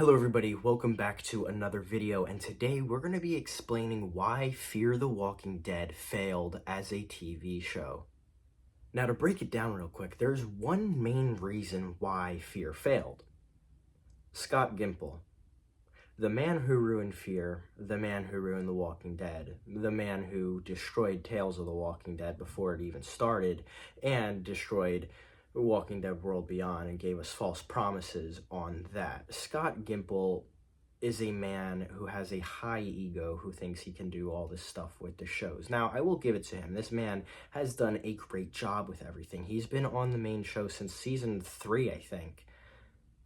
Hello everybody, welcome back to another video, and today we're going to be explaining why Fear the Walking Dead failed as a TV show. Now to break it down real quick, there's one main reason why Fear failed. Scott Gimple. The man who ruined Fear, the man who ruined The Walking Dead, the man who destroyed Tales of the Walking Dead before it even started, and destroyed Walking Dead World Beyond and gave us false promises on that. Scott Gimple is a man who has a high ego who thinks he can do all this stuff with the shows. Now, I will give it to him. This man has done a great job with everything. He's been on the main show since season 3, I think.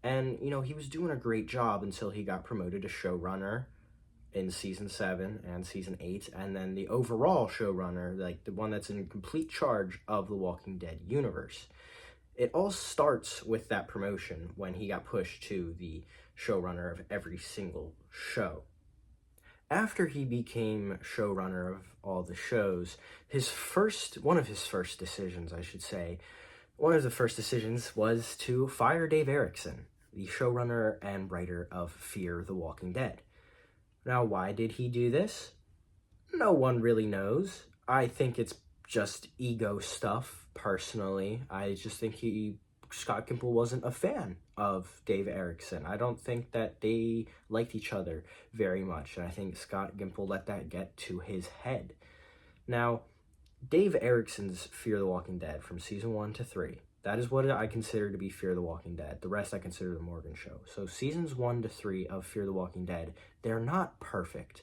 And, he was doing a great job until he got promoted to showrunner in season 7 and season 8, and then the overall showrunner, like the one that's in complete charge of the Walking Dead universe. It all starts with that promotion when he got pushed to the showrunner of every single show. After he became showrunner of all the shows, one of his first decisions was to fire Dave Erickson, the showrunner and writer of Fear the Walking Dead. Now, why did he do this? No one really knows. I think it's just ego stuff, personally. I just think Scott Gimple wasn't a fan of Dave Erickson. I don't think that they liked each other very much, and I think Scott Gimple let that get to his head. Now, Dave Erickson's Fear the Walking Dead from season 1 to 3, that is what I consider to be Fear the Walking Dead. The rest I consider the Morgan Show. So seasons 1 to 3 of Fear the Walking Dead, they're not perfect,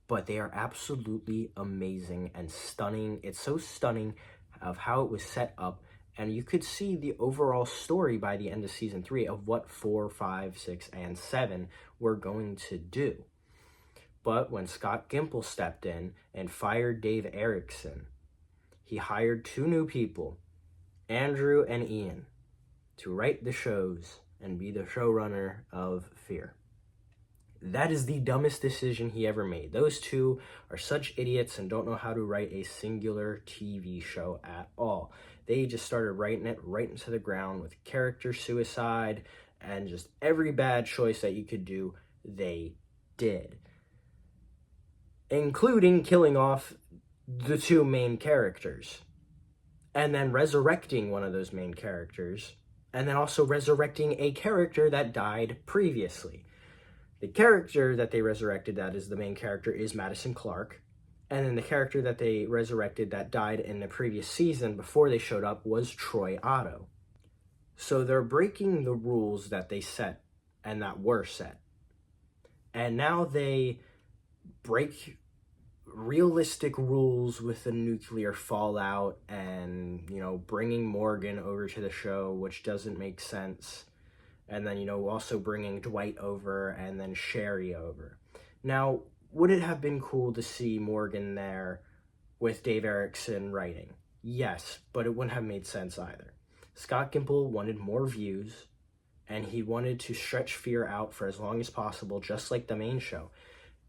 but they are absolutely amazing and stunning. It's so stunning of how it was set up, and you could see the overall story by the end of season 3 of what 4, 5, 6, and 7 were going to do. But when Scott Gimple stepped in and fired Dave Erickson, he hired 2 new people, Andrew and Ian, to write the shows and be the showrunner of Fear. That is the dumbest decision he ever made. Those 2 are such idiots and don't know how to write a singular TV show at all. They just started writing it right into the ground with character suicide and just every bad choice that you could do, they did. Including killing off the 2 main characters. And then resurrecting one of those main characters. And then also resurrecting a character that died previously. The character that they resurrected, that is the main character, is Madison Clark. And then the character that they resurrected that died in the previous season before they showed up was Troy Otto. So they're breaking the rules that they set and that were set. And now they break realistic rules with the nuclear fallout and, bringing Morgan over to the show, which doesn't make sense. And then, also bringing Dwight over and then Sherry over. Now, would it have been cool to see Morgan there with Dave Erickson writing? Yes, but it wouldn't have made sense either. Scott Gimple wanted more views, and he wanted to stretch Fear out for as long as possible, just like the main show.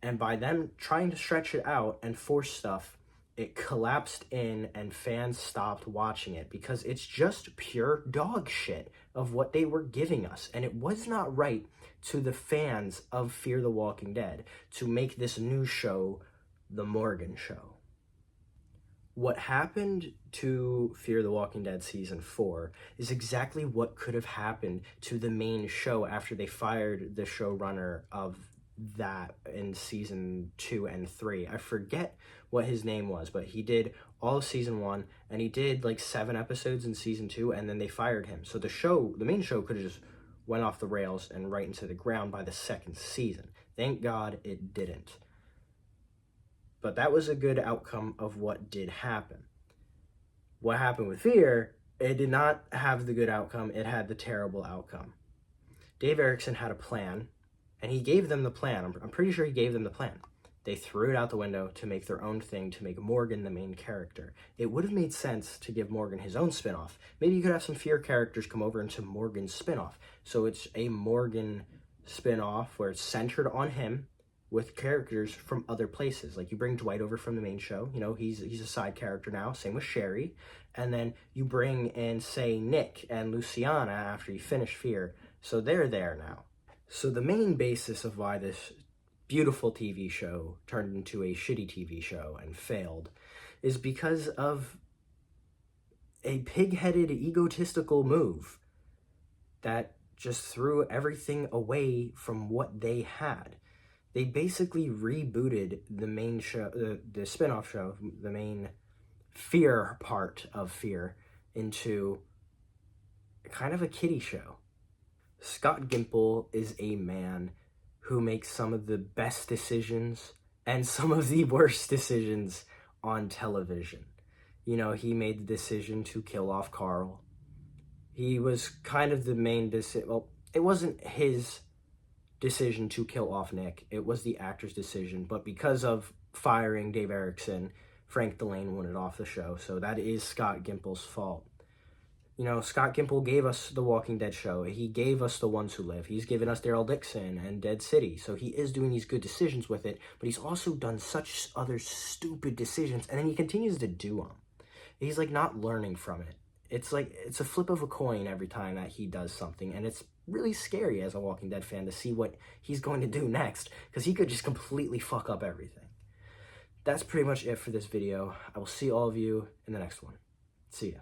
And by them trying to stretch it out and force stuff, it collapsed in and fans stopped watching it because it's just pure dog shit of what they were giving us. And it was not right to the fans of Fear the Walking Dead to make this new show the Morgan Show. What happened to Fear the Walking Dead season 4 is exactly what could have happened to the main show after they fired the showrunner of that in season 2 and 3. I forget what his name was, but he did all of season 1 and he did like 7 episodes in season 2, and then they fired him. So the main show could have just went off the rails and right into the ground by the 2nd season. Thank God it didn't. But that was a good outcome of what did happen. What happened with Fear, it did not have the good outcome, it had the terrible outcome. Dave Erickson had a plan, and he gave them the plan. I'm pretty sure he gave them the plan. They threw it out the window to make their own thing, to make Morgan the main character. It would have made sense to give Morgan his own spinoff. Maybe you could have some Fear characters come over into Morgan's spinoff. So it's a Morgan spinoff where it's centered on him with characters from other places. Like you bring Dwight over from the main show. He's a side character now. Same with Sherry. And then you bring in, say, Nick and Luciana after you finish Fear. So they're there now. So the main basis of why this beautiful TV show turned into a shitty TV show and failed is because of a pig-headed, egotistical move that just threw everything away from what they had. They basically rebooted the main show, the spin-off show, the main Fear part of Fear, into kind of a kiddie show. Scott Gimple is a man who makes some of the best decisions and some of the worst decisions on television. You know, he made the decision to kill off Carl. He was kind of the main decision. Well, it wasn't his decision to kill off Nick. It was the actor's decision. But because of firing Dave Erickson, Frank Delane wanted off the show. So that is Scott Gimple's fault. You know, Scott Gimple gave us the Walking Dead show. He gave us The Ones Who Live. He's given us Daryl Dixon and Dead City. So he is doing these good decisions with it, but he's also done such other stupid decisions, and then he continues to do them. He's like not learning from it. It's like, it's a flip of a coin every time that he does something, and it's really scary as a Walking Dead fan to see what he's going to do next, because he could just completely fuck up everything. That's pretty much it for this video. I will see all of you in the next one. See ya.